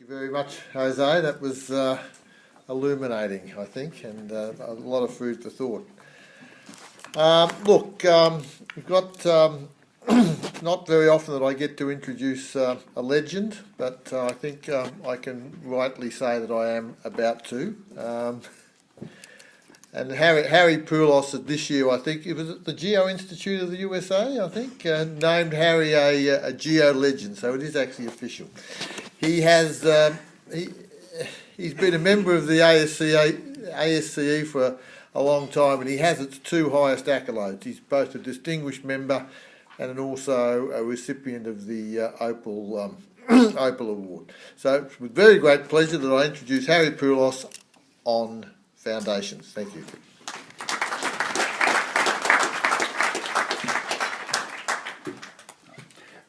Thank you very much, Jose. That was illuminating, I think, and a lot of food for thought. We've got not very often that I get to introduce a legend, but I think I can rightly say that I am about to. And Harry Poulos this year, I think, it was at the Geo Institute of the USA, I think, named Harry a Geo legend, so it is actually official. He has he's been a member of the ASCE for a long time, and he has its two highest accolades. He's both a distinguished member and also a recipient of the Opal Award. So it's with very great pleasure that I introduce Harry Poulos on foundations. Thank you.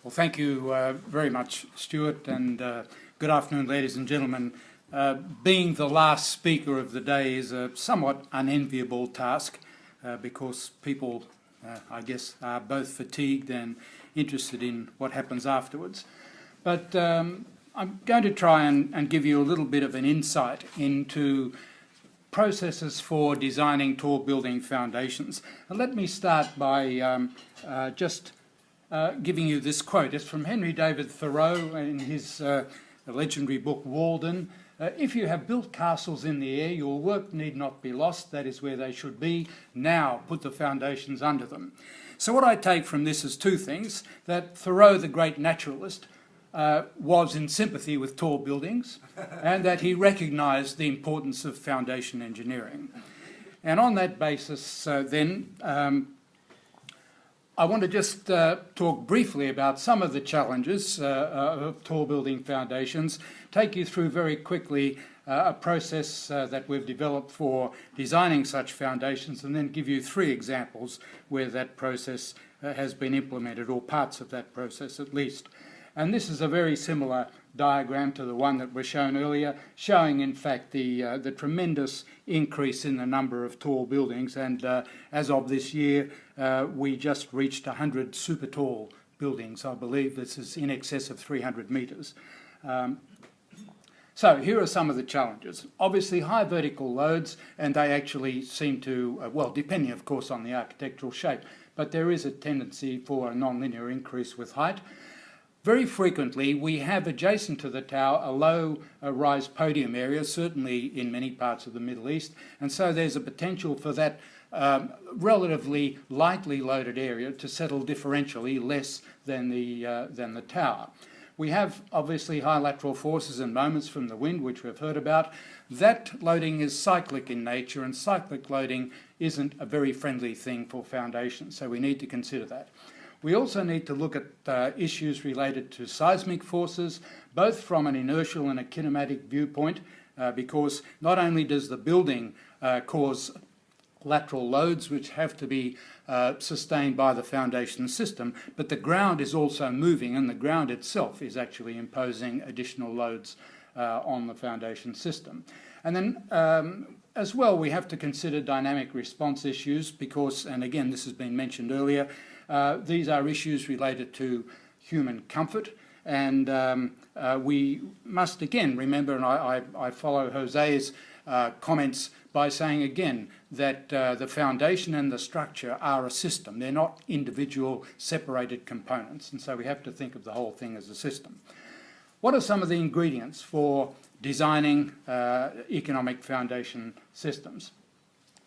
Well, thank you very much, Stuart, and good afternoon, ladies and gentlemen. Being the last speaker of the day is a somewhat unenviable task because people, I guess, are both fatigued and interested in what happens afterwards. But I'm going to try and give you a little bit of an insight into processes for designing tall building foundations. And let me start by just giving you this quote. It's from Henry David Thoreau in his legendary book Walden. If you have built castles in the air, your work need not be lost. That is where they should be. Now put the foundations under them. So what I take from this is two things: that Thoreau, the great naturalist, was in sympathy with tall buildings, and that he recognised the importance of foundation engineering. And on that basis, I want to just talk briefly about some of the challenges of tall building foundations, take you through very quickly a process that we've developed for designing such foundations, and then give you three examples where that process has been implemented, or parts of that process at least. And this is a very similar diagram to the one that was shown earlier, showing in fact the tremendous increase in the number of tall buildings. And as of this year, we just reached 100 super tall buildings. I believe this is in excess of 300 metres. So here are some of the challenges. Obviously high vertical loads, and they actually seem to, well, depending of course on the architectural shape, but there is a tendency for a non-linear increase with height. Very frequently, we have adjacent to the tower a low rise podium area, certainly in many parts of the Middle East, and so there's a potential for that relatively lightly loaded area to settle differentially less than the tower. We have obviously high lateral forces and moments from the wind, which we've heard about. That loading is cyclic in nature, and cyclic loading isn't a very friendly thing for foundations, so we need to consider that. We also need to look at issues related to seismic forces, both from an inertial and a kinematic viewpoint, because not only does the building cause lateral loads which have to be sustained by the foundation system, but the ground is also moving, and the ground itself is actually imposing additional loads on the foundation system. And then as well, we have to consider dynamic response issues because, and again this has been mentioned earlier, these are issues related to human comfort, and we must again remember, and I follow Jose's comments by saying again that the foundation and the structure are a system. They're not individual separated components, and so we have to think of the whole thing as a system. What are some of the ingredients for designing economic foundation systems?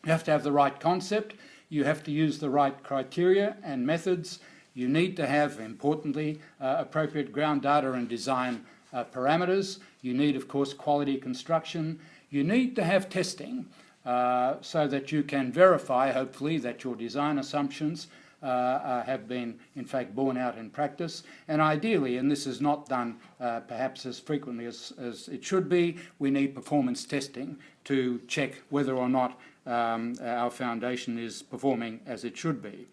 You have to have the right concept. You have to use the right criteria and methods. You need to have, importantly, appropriate ground data and design parameters. You need, of course, quality construction. You need to have testing so that you can verify, hopefully, that your design assumptions have been, in fact, borne out in practice. And ideally, and this is not done perhaps as frequently as it should be, we need performance testing to check whether or not our foundation is performing as it should be.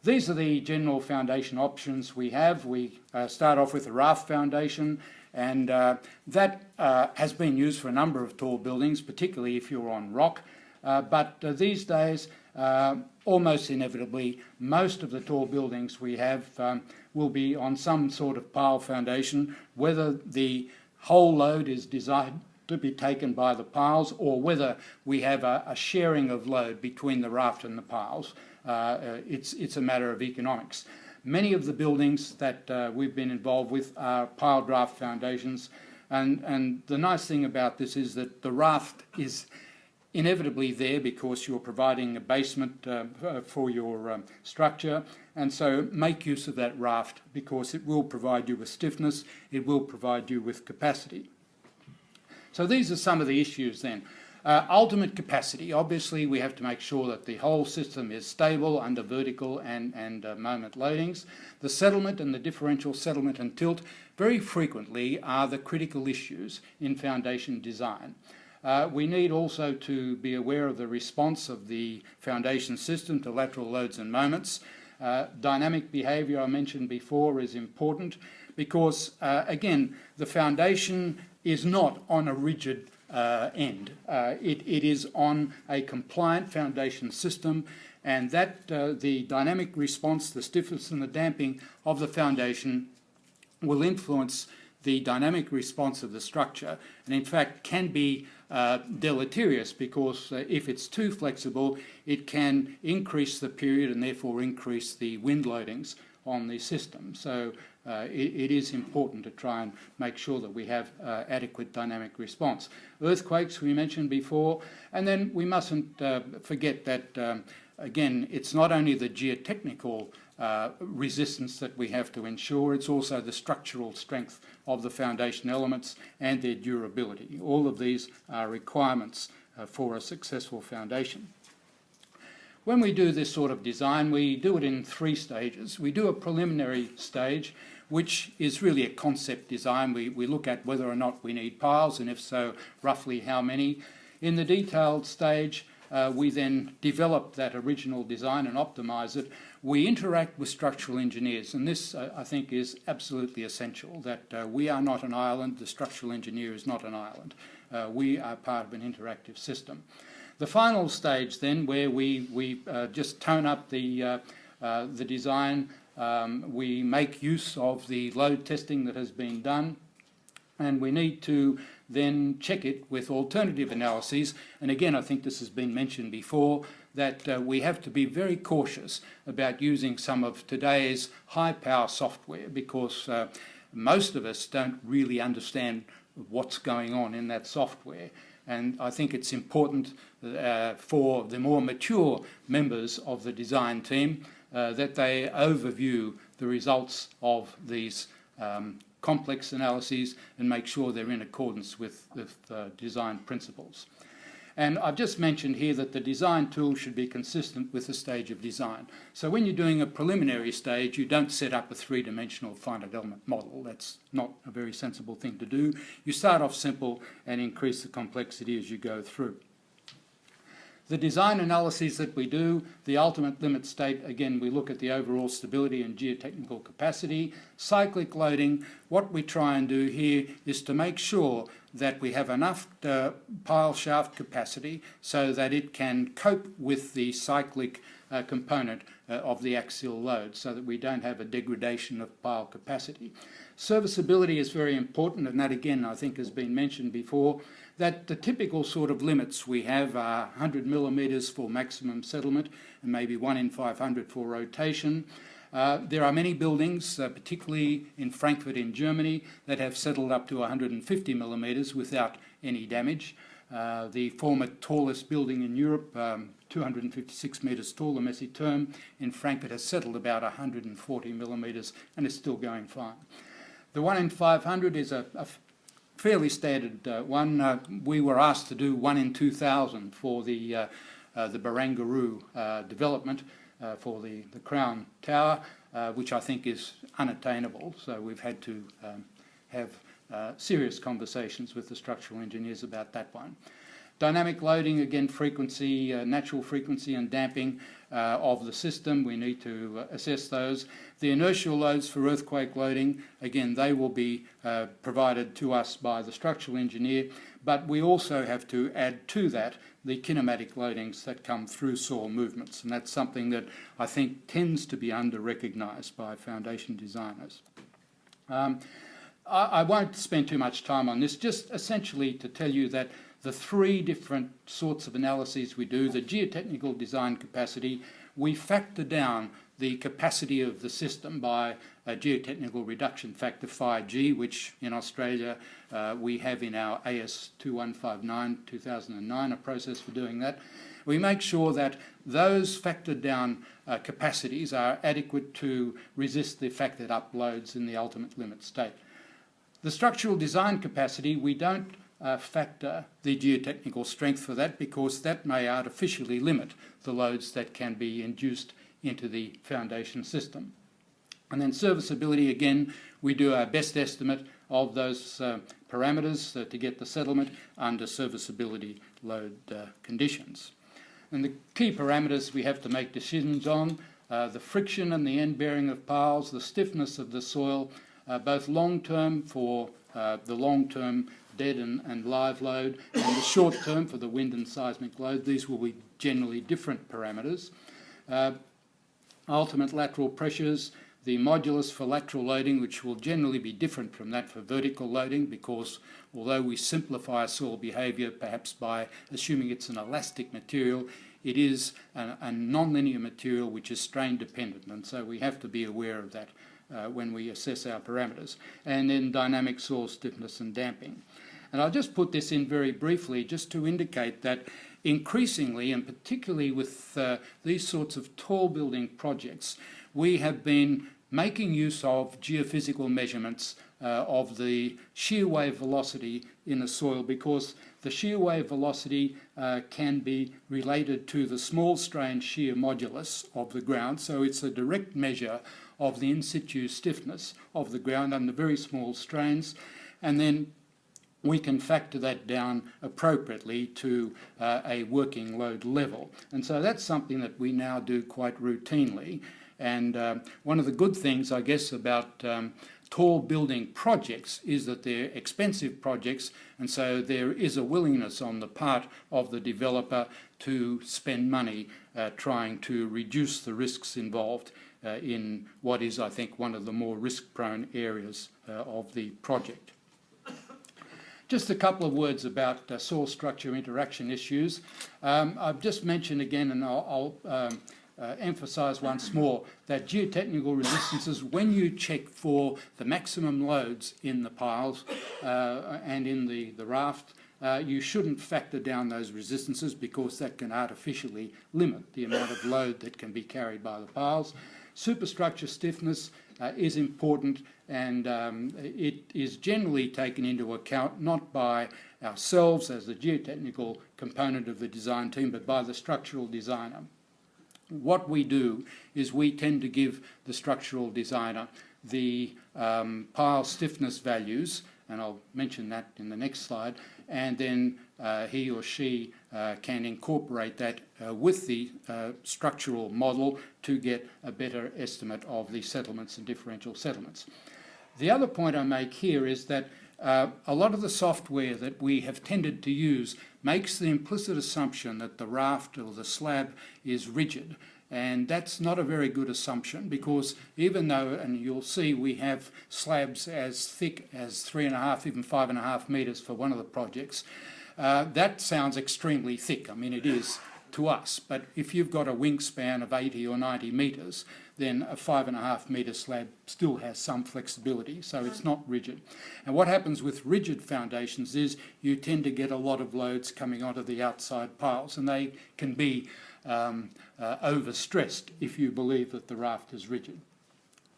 These are the general foundation options we have. We start off with a RAFT foundation, and that has been used for a number of tall buildings, particularly if you're on rock. But these days, almost inevitably, most of the tall buildings we have will be on some sort of pile foundation, whether the whole load is designed to be taken by the piles, or whether we have a sharing of load between the raft and the piles. It's a matter of economics. Many of the buildings that we've been involved with are piled raft foundations, and the nice thing about this is that the raft is inevitably there because you're providing a basement for your structure, and so make use of that raft because it will provide you with stiffness, it will provide you with capacity. So these are some of the issues then. Ultimate capacity, obviously we have to make sure that the whole system is stable under vertical and moment loadings. The settlement and the differential settlement and tilt very frequently are the critical issues in foundation design. We need also to be aware of the response of the foundation system to lateral loads and moments. Dynamic behaviour I mentioned before is important because, again, the foundation is not on a rigid end. It is on a compliant foundation system, and that the dynamic response, the stiffness and the damping of the foundation will influence the dynamic response of the structure, and in fact can be deleterious because if it's too flexible, it can increase the period and therefore increase the wind loadings on the system. So it is important to try and make sure that we have adequate dynamic response. Earthquakes we mentioned before, and then we mustn't forget that again, it's not only the geotechnical resistance that we have to ensure, it's also the structural strength of the foundation elements and their durability. All of these are requirements for a successful foundation. When we do this sort of design, we do it in 3 stages. We do a preliminary stage, which is really a concept design. We look at whether or not we need piles, and if so, roughly how many. In the detailed stage, we then develop that original design and optimise it. We interact with structural engineers, and this, I think, is absolutely essential, that we are not an island, the structural engineer is not an island. We are part of an interactive system. The final stage then, where we just tone up the design, we make use of the load testing that has been done, and we need to then check it with alternative analyses. And again, I think this has been mentioned before, that we have to be very cautious about using some of today's high-power software because most of us don't really understand what's going on in that software. And I think it's important for the more mature members of the design team that they overview the results of these complex analyses and make sure they're in accordance with design principles. And I've just mentioned here that the design tool should be consistent with the stage of design. So when you're doing a preliminary stage, you don't set up a 3-dimensional finite element model. That's not a very sensible thing to do. You start off simple and increase the complexity as you go through. The design analyses that we do, the ultimate limit state, again, we look at the overall stability and geotechnical capacity. Cyclic loading, what we try and do here is to make sure that we have enough pile shaft capacity so that it can cope with the cyclic component of the axial load so that we don't have a degradation of pile capacity. Serviceability is very important, and that again I think has been mentioned before, that the typical sort of limits we have are 100 millimetres for maximum settlement and maybe 1 in 500 for rotation. There are many buildings, particularly in Frankfurt in Germany, that have settled up to 150 millimetres without any damage. The former tallest building in Europe, 256 metres tall, the Messy Term, in Frankfurt has settled about 140 millimetres and is still going fine. The 1 in 500 is a fairly standard one. We were asked to do 1 in 2000 for the Barangaroo development for the Crown Tower, which I think is unattainable. So we've had to have serious conversations with the structural engineers about that one. Dynamic loading, again, frequency, natural frequency and damping of the system, we need to assess those. The inertial loads for earthquake loading, again, they will be provided to us by the structural engineer, but we also have to add to that the kinematic loadings that come through soil movements, and that's something that I think tends to be under-recognised by foundation designers. I won't spend too much time on this, just essentially to tell you that the three different sorts of analyses we do, the geotechnical design capacity, we factor down the capacity of the system by a geotechnical reduction factor, phi-G, which in Australia we have in our AS 2159 2009, a process for doing that. We make sure that those factored down capacities are adequate to resist the factored up loads in the ultimate limit state. The structural design capacity, we don't factor the geotechnical strength for that, because that may artificially limit the loads that can be induced into the foundation system. And then serviceability, again, we do our best estimate of those parameters to get the settlement under serviceability load conditions. And the key parameters we have to make decisions on, the friction and the end bearing of piles, the stiffness of the soil, both long-term for the long-term dead and live load, and the short-term for the wind and seismic load. These will be generally different parameters. Ultimate lateral pressures, the modulus for lateral loading, which will generally be different from that for vertical loading, because although we simplify soil behaviour perhaps by assuming it's an elastic material, it is a non-linear material which is strain dependent, and so we have to be aware of that when we assess our parameters. And then dynamic soil stiffness and damping. And I'll just put this in very briefly just to indicate that increasingly, and particularly with these sorts of tall building projects, we have been making use of geophysical measurements of the shear wave velocity in the soil, because the shear wave velocity can be related to the small strain shear modulus of the ground. So it's a direct measure of the in situ stiffness of the ground under very small strains, and then we can factor that down appropriately to a working load level. And so that's something that we now do quite routinely. And one of the good things, I guess, about tall building projects is that they're expensive projects, and so there is a willingness on the part of the developer to spend money trying to reduce the risks involved in what is, I think, one of the more risk-prone areas of the project. Just a couple of words about soil structure interaction issues. I've just mentioned again, and I'll emphasise once more, that geotechnical resistances, when you check for the maximum loads in the piles and in the raft, you shouldn't factor down those resistances, because that can artificially limit the amount of load that can be carried by the piles. Superstructure stiffness is important, and it is generally taken into account not by ourselves as the geotechnical component of the design team, but by the structural designer. What we do is we tend to give the structural designer the pile stiffness values, and I'll mention that in the next slide, and then he or she can incorporate that with the structural model to get a better estimate of the settlements and differential settlements. The other point I make here is that a lot of the software that we have tended to use makes the implicit assumption that the raft or the slab is rigid. And that's not a very good assumption, because even though, and you'll see, we have slabs as thick as 3.5, even 5.5 metres for one of the projects, that sounds extremely thick. I mean, it is to us, but if you've got a wingspan of 80 or 90 metres, then a 5.5 metre slab still has some flexibility, so it's not rigid. And what happens with rigid foundations is you tend to get a lot of loads coming onto the outside piles, and they can be overstressed if you believe that the raft is rigid.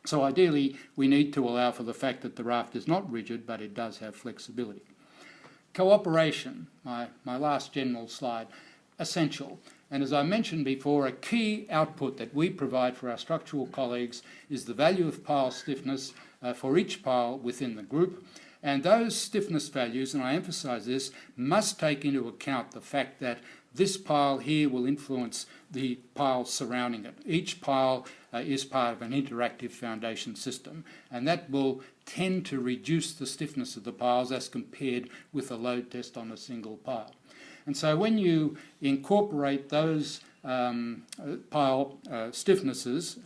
So ideally, we need to allow for the fact that the raft is not rigid, but it does have flexibility. Cooperation, my last general slide, essential. And as I mentioned before, a key output that we provide for our structural colleagues is the value of pile stiffness for each pile within the group. And those stiffness values, and I emphasise this, must take into account the fact that this pile here will influence the piles surrounding it. Each pile is part of an interactive foundation system, and that will tend to reduce the stiffness of the piles as compared with a load test on a single pile. And so when you incorporate those pile stiffnesses,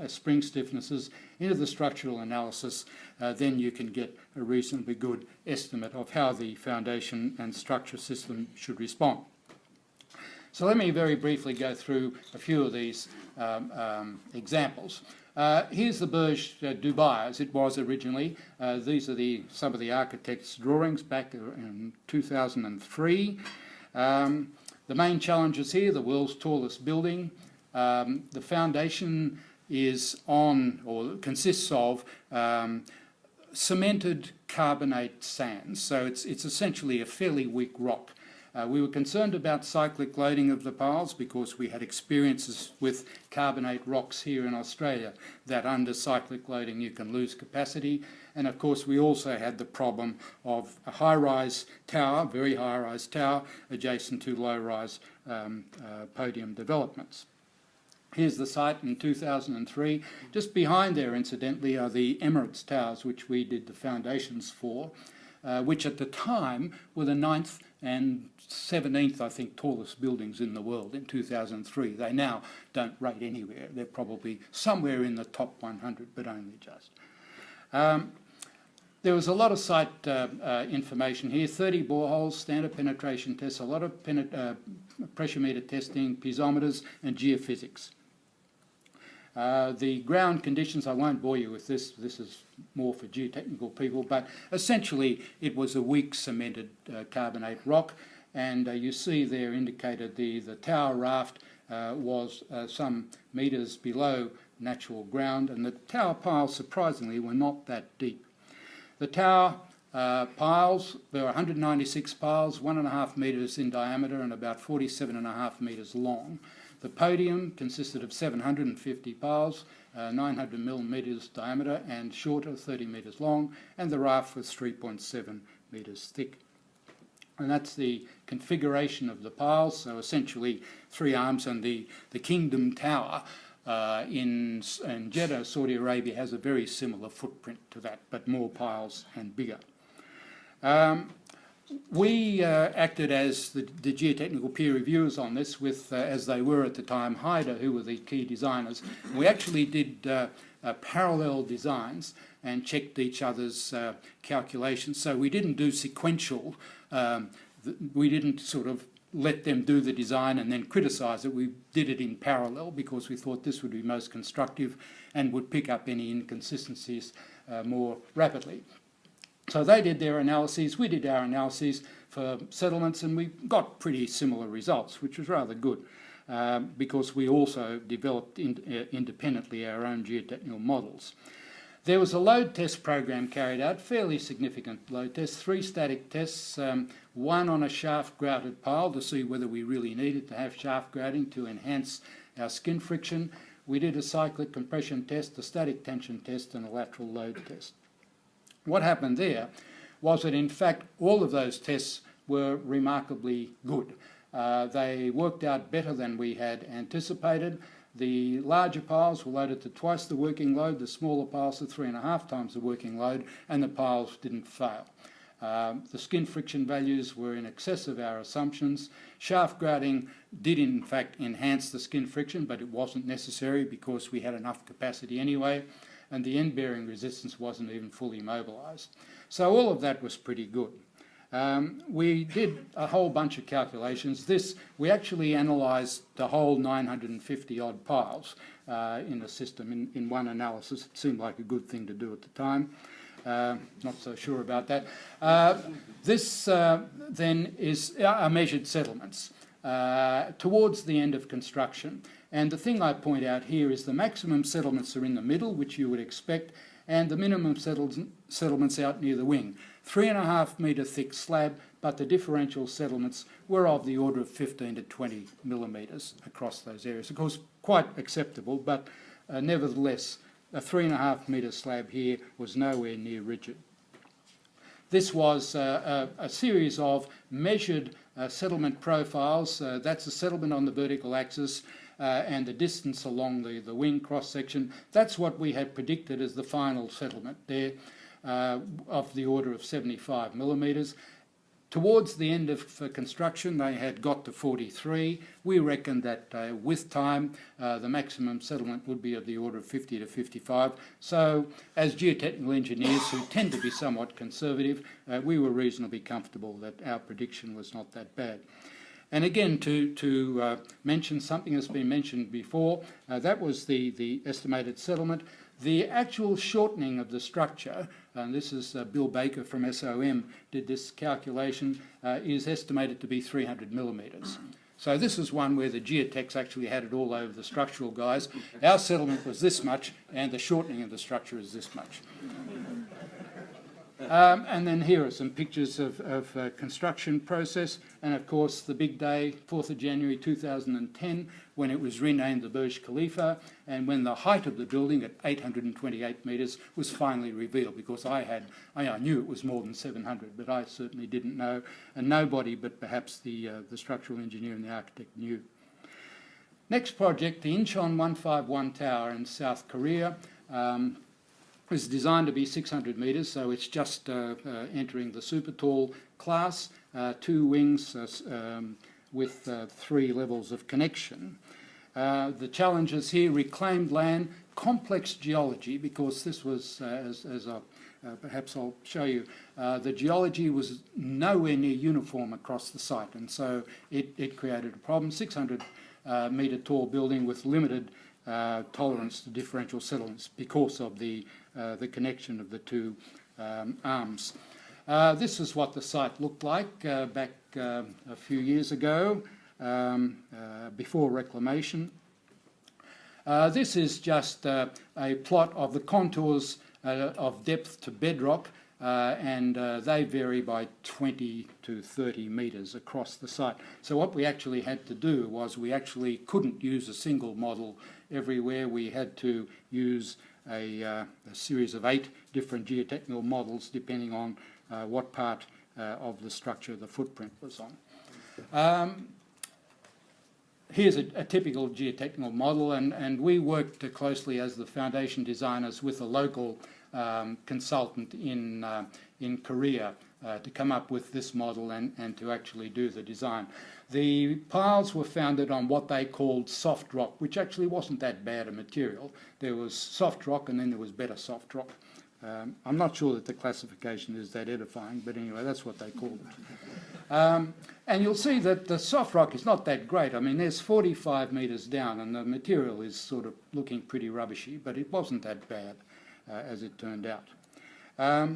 spring stiffnesses, into the structural analysis, then you can get a reasonably good estimate of how the foundation and structure system should respond. So let me very briefly go through a few of these examples. Here's the Burj Dubai as it was originally. These are some of the architect's drawings back in 2003. The main challenges here: the world's tallest building. The foundation is on, or consists of, cemented carbonate sands. So it's essentially a fairly weak rock. We were concerned about cyclic loading of the piles because we had experiences with carbonate rocks here in Australia that under cyclic loading you can lose capacity. And of course we also had the problem of a high-rise tower, very high-rise tower, adjacent to low-rise podium developments. Here's the site in 2003. Just behind there, incidentally, are the Emirates Towers, which we did the foundations for, which at the time were the 9th and 17th, I think, tallest buildings in the world in 2003. They now don't rate anywhere. They're probably somewhere in the top 100, but only just. There was a lot of site information here: 30 boreholes, standard penetration tests, a lot of pressure meter testing, piezometers, and geophysics. The ground conditions, I won't bore you with this is more for geotechnical people, but essentially it was a weak cemented carbonate rock, and you see there indicated the tower raft was some metres below natural ground, and the tower piles surprisingly were not that deep. The tower piles, there were 196 piles, 1.5 metres in diameter and about 47.5 metres long. The podium consisted of 750 piles, 900 millimetres diameter and shorter, 30 metres long, and the raft was 3.7 metres thick. And that's the configuration of the piles, so essentially 3 arms, and the Kingdom Tower in Jeddah, Saudi Arabia, has a very similar footprint to that, but more piles and bigger. We acted as the geotechnical peer reviewers on this, with, as they were at the time, HIDA, who were the key designers. We actually did parallel designs and checked each other's calculations. So we didn't do sequential. We didn't sort of let them do the design and then criticise it. We did it in parallel because we thought this would be most constructive and would pick up any inconsistencies more rapidly. So they did their analyses, we did our analyses for settlements, and we got pretty similar results, which was rather good, because we also developed independently our own geotechnical models. There was a load test program carried out, fairly significant load tests, 3 static tests, 1 on a shaft grouted pile to see whether we really needed to have shaft grouting to enhance our skin friction. We did a cyclic compression test, a static tension test, and a lateral load test. What happened there was that, in fact, all of those tests were remarkably good. They worked out better than we had anticipated. The larger piles were loaded to twice the working load, the smaller piles to 3.5 times the working load, and the piles didn't fail. The skin friction values were in excess of our assumptions. Shaft grouting did in fact enhance the skin friction, but it wasn't necessary because we had enough capacity anyway, and the end bearing resistance wasn't even fully mobilised. So all of that was pretty good. We did a whole bunch of calculations. We actually analysed the whole 950 odd piles in the system in one analysis. It seemed like a good thing to do at the time. Not so sure about that. This then is our measured settlements towards the end of construction. And the thing I point out here is the maximum settlements are in the middle, which you would expect, and the minimum settlements out near the wing. 3.5 metre thick slab, but the differential settlements were of the order of 15 to 20 millimetres across those areas. Of course, quite acceptable, but nevertheless, a 3.5 metre slab here was nowhere near rigid. This was a series of measured settlement profiles. That's a settlement on the vertical axis and the distance along the wing cross-section. That's what we had predicted as the final settlement there, of the order of 75 millimetres. Towards the end of construction, they had got to 43. We reckoned that with time, the maximum settlement would be of the order of 50 to 55. So, as geotechnical engineers who tend to be somewhat conservative, we were reasonably comfortable that our prediction was not that bad. And again, to mention something that's been mentioned before, that was the estimated settlement. The actual shortening of the structure, and this is Bill Baker from SOM did this calculation, is estimated to be 300 millimetres. So this is one where the geotechs actually had it all over the structural guys. Our settlement was this much, and the shortening of the structure is this much. And then here are some pictures of construction process, and of course the big day, 4th of January 2010, when it was renamed the Burj Khalifa, and when the height of the building at 828 metres was finally revealed, because I knew it was more than 700, but I certainly didn't know, and nobody but perhaps the structural engineer and the architect knew. Next project, the INCHEON 151 Tower in South Korea. Is designed to be 600 metres, so it's just entering the super tall class, 2 wings with 3 levels of connection. The challenges here: reclaimed land, complex geology, because this was, perhaps I'll show you, the geology was nowhere near uniform across the site, and so it created a problem. 600 metre tall building with limited tolerance to differential settlements because of the connection of the 2 arms. This is what the site looked like back a few years ago, before reclamation. This is just a plot of the contours of depth to bedrock, and they vary by 20 to 30 metres across the site. So what we actually had to do was we actually couldn't use a single model everywhere. We had to use a series of 8 different geotechnical models depending on what part of the structure the footprint was on. Here's a typical geotechnical model, and we worked closely as the foundation designers with a local consultant in Korea to come up with this model and to actually do the design. The piles were founded on what they called soft rock, which actually wasn't that bad a material. There was soft rock and then there was better soft rock. I'm not sure that the classification is that edifying, but anyway, that's what they called it. And you'll see that the soft rock is not that great. I mean, there's 45 metres down and the material is sort of looking pretty rubbishy, but it wasn't that bad as it turned out.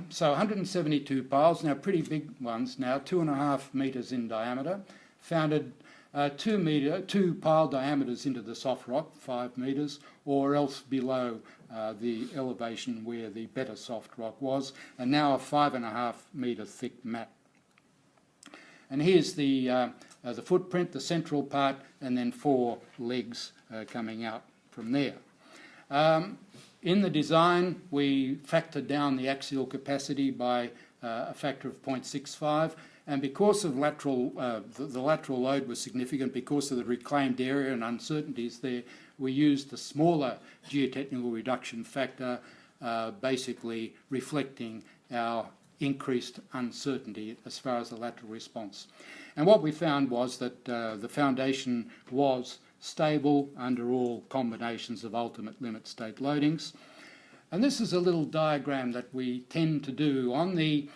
So 172 piles, now pretty big ones now, 2.5 metres in diameter, founded 2 pile diameters into the soft rock, 5 metres, or else below the elevation where the better soft rock was, and now a 5.5 metre thick mat. And here's the footprint, the central part, and then 4 legs coming out from there. In the design, we factored down the axial capacity by a factor of 0.65, and because of the lateral load was significant because of the reclaimed area and uncertainties there, we used a smaller geotechnical reduction factor, basically reflecting our increased uncertainty as far as the lateral response. And what we found was that the foundation was stable under all combinations of ultimate limit state loadings. And this is a little diagram that we tend to do. On the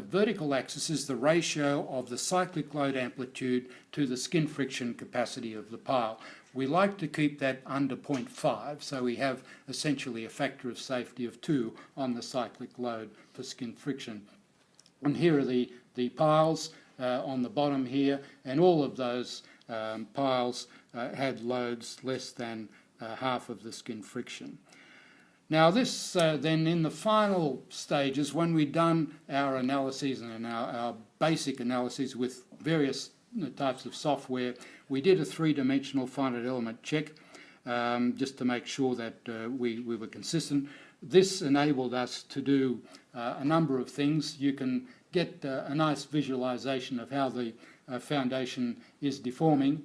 vertical axis is the ratio of the cyclic load amplitude to the skin friction capacity of the pile. We like to keep that under 0.5, so we have essentially a factor of safety of 2 on the cyclic load for skin friction. And here are the piles on the bottom here, and all of those piles had loads less than half of the skin friction. Now this then in the final stages, when we'd done our analyses and our basic analyses with various types of software, we did a 3-dimensional finite element check just to make sure that we were consistent. This enabled us to do a number of things. You can get a nice visualization of how the foundation is deforming,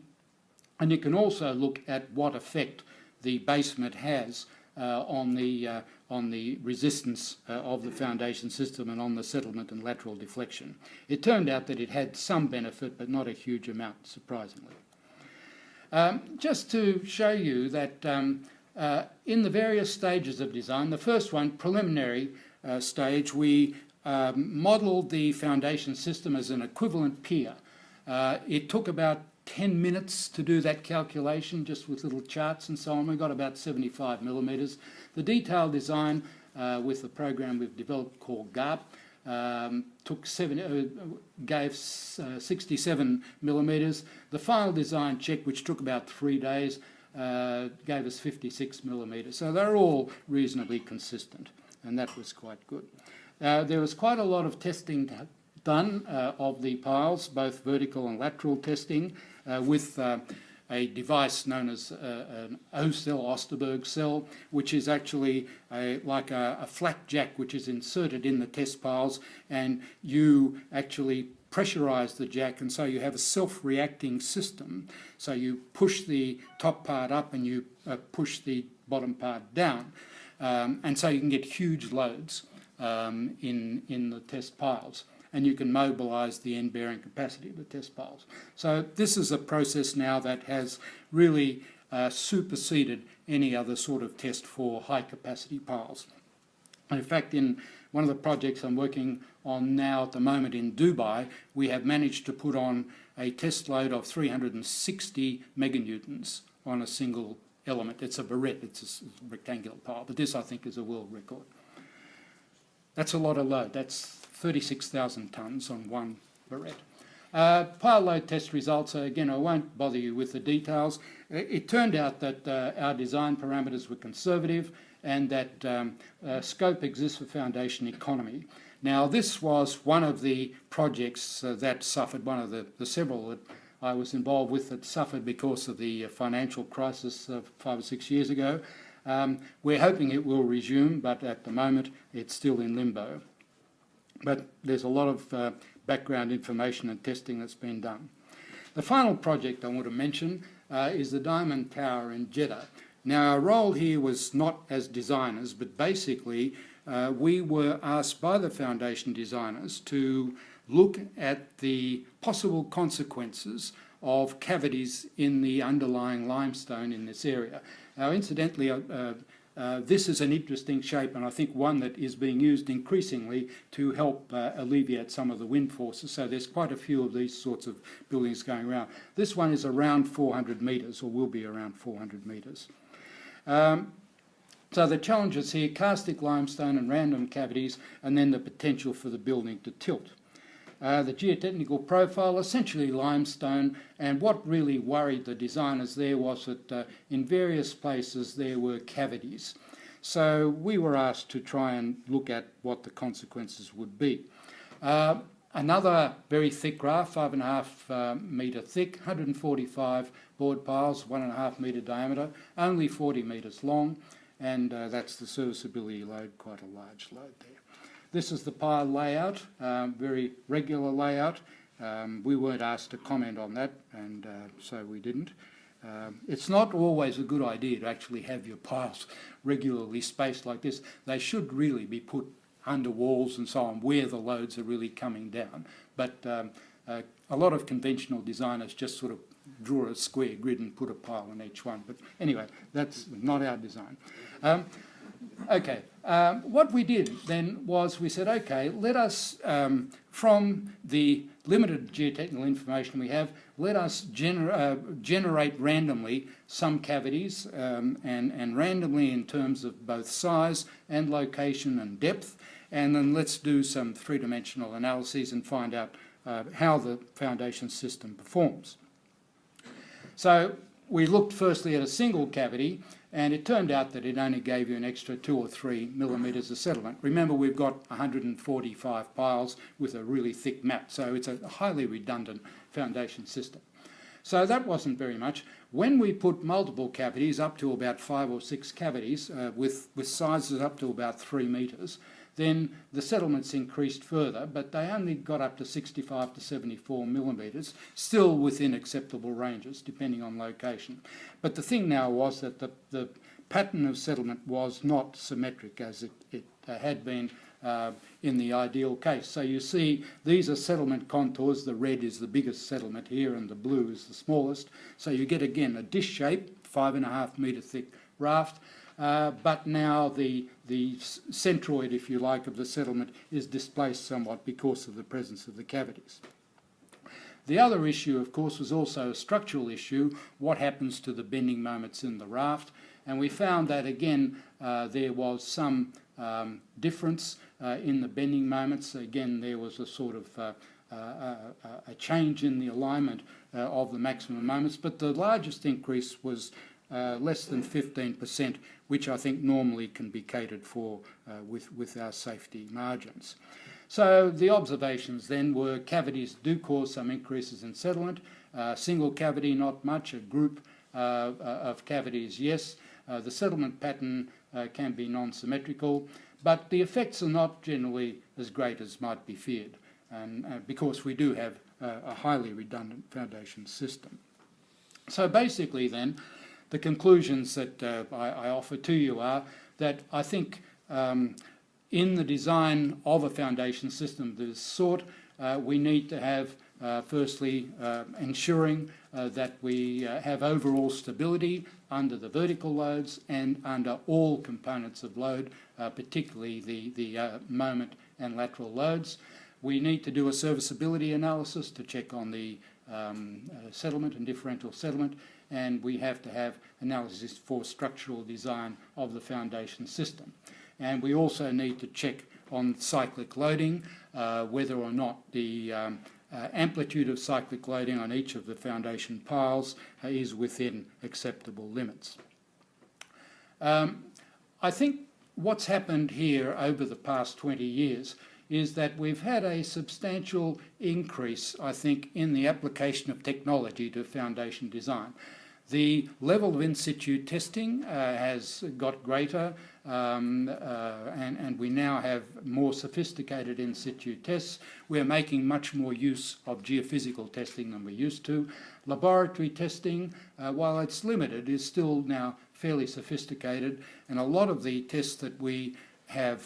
and you can also look at what effect the basement has on the on the resistance of the foundation system and on the settlement and lateral deflection. It turned out that it had some benefit, but not a huge amount, surprisingly. Just to show you that in the various stages of design, the first one, preliminary stage, we modelled the foundation system as an equivalent pier. It took about 10 minutes to do that calculation, just with little charts and so on. We got about 75 millimetres. The detailed design with the program we've developed called GARP gave 67 millimetres. The final design check, which took about 3 days, gave us 56 millimetres. So they're all reasonably consistent, and that was quite good. There was quite a lot of testing done of the piles, both vertical and lateral testing, with a device known as an O-cell, Osterberg cell, which is actually like a flat jack which is inserted in the test piles, and you actually pressurise the jack, and so you have a self-reacting system. So you push the top part up and you push the bottom part down, and so you can get huge loads in the test piles, and you can mobilise the end bearing capacity of the test piles. So this is a process now that has really superseded any other sort of test for high capacity piles. And in fact, in one of the projects I'm working on now at the moment in Dubai, we have managed to put on a test load of 360 meganewtons on a single element. It's a barrette, it's a rectangular pile, but this I think is a world record. That's a lot of load. That's 36,000 tonnes on one barrette. Pile load test results, again, I won't bother you with the details. It turned out that our design parameters were conservative and that scope exists for foundation economy. Now, this was one of the projects that suffered, one of the several that I was involved with that suffered because of the financial crisis 5 or 6 years ago. We're hoping it will resume, but at the moment it's still in limbo. But there's a lot of background information and testing that's been done. The final project I want to mention is the Diamond Tower in Jeddah. Now, our role here was not as designers, but basically we were asked by the foundation designers to look at the possible consequences of cavities in the underlying limestone in this area. Now, incidentally, this is an interesting shape, and I think one that is being used increasingly to help alleviate some of the wind forces. So there's quite a few of these sorts of buildings going around. This one is around 400 metres, or will be around 400 metres. So the challenges here, karstic limestone and random cavities, and then the potential for the building to tilt. The geotechnical profile, essentially limestone, and what really worried the designers there was that in various places there were cavities. So we were asked to try and look at what the consequences would be. Another very thick graph, 5.5 metre thick, 145 board piles, 1.5 metre diameter, only 40 metres long, and that's the serviceability load, quite a large load there. This is the pile layout, very regular layout. We weren't asked to comment on that, and so we didn't. It's not always a good idea to actually have your piles regularly spaced like this. They should really be put under walls and so on, where the loads are really coming down. But a lot of conventional designers just sort of draw a square grid and put a pile on each one. But anyway, that's not our design. Okay, what we did then was we said, okay, let us, from the limited geotechnical information we have, let us generate randomly some cavities, and randomly in terms of both size and location and depth, and then let's do some three-dimensional analyses and find out how the foundation system performs. So we looked firstly at a single cavity, and it turned out that it only gave you an extra 2 or 3 millimetres of settlement. Remember, we've got 145 piles with a really thick mat, so it's a highly redundant foundation system. So that wasn't very much. When we put multiple cavities, up to about 5 or 6 cavities, with sizes up to about 3 metres, then the settlements increased further, but they only got up to 65 to 74 millimetres, still within acceptable ranges, depending on location. But the thing now was that the pattern of settlement was not symmetric as it had been in the ideal case. So you see these are settlement contours. The red is the biggest settlement here and the blue is the smallest. So you get again a dish shape, 5.5 metre thick raft, but now the centroid, if you like, of the settlement is displaced somewhat because of the presence of the cavities. The other issue, of course, was also a structural issue. What happens to the bending moments in the raft? And we found that, again, there was some difference in the bending moments. Again, there was a sort of a change in the alignment of the maximum moments, but the largest increase was less than 15%, which I think normally can be catered for with our safety margins. So the observations then were cavities do cause some increases in settlement. Single cavity, not much. A group of cavities, yes. The settlement pattern can be non-symmetrical, but the effects are not generally as great as might be feared, and because we do have a highly redundant foundation system. So basically then, the conclusions that I offer to you are that I think in the design of a foundation system of this sort, we need to have firstly ensuring that we have overall stability under the vertical loads and under all components of load, particularly the moment and lateral loads. We need to do a serviceability analysis to check on the settlement and differential settlement, and we have to have analysis for structural design of the foundation system. And we also need to check on cyclic loading, whether or not the amplitude of cyclic loading on each of the foundation piles is within acceptable limits. I think what's happened here over the past 20 years is that we've had a substantial increase, I think, in the application of technology to foundation design. The level of in situ testing has got greater, and we now have more sophisticated in situ tests. We're making much more use of geophysical testing than we used to. Laboratory testing, while it's limited, is still now fairly sophisticated, and a lot of the tests that we have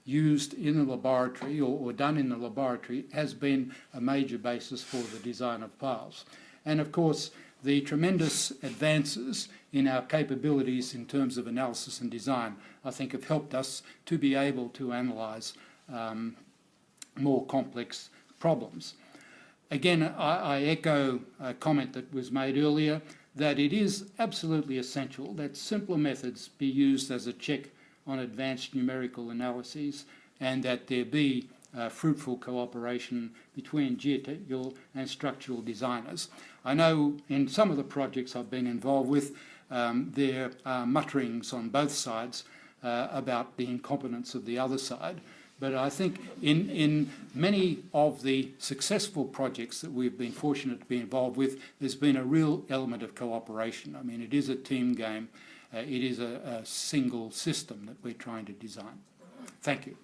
used in the laboratory or done in the laboratory has been a major basis for the design of piles. And of course, the tremendous advances in our capabilities in terms of analysis and design, I think, have helped us to be able to analyse more complex problems. Again, I echo a comment that was made earlier that it is absolutely essential that simpler methods be used as a check on advanced numerical analyses, and that there be fruitful cooperation between geotechnical and structural designers. I know in some of the projects I've been involved with, there are mutterings on both sides about the incompetence of the other side. But I think in many of the successful projects that we've been fortunate to be involved with, there's been a real element of cooperation. I mean, it is a team game. It is a single system that we're trying to design. Thank you.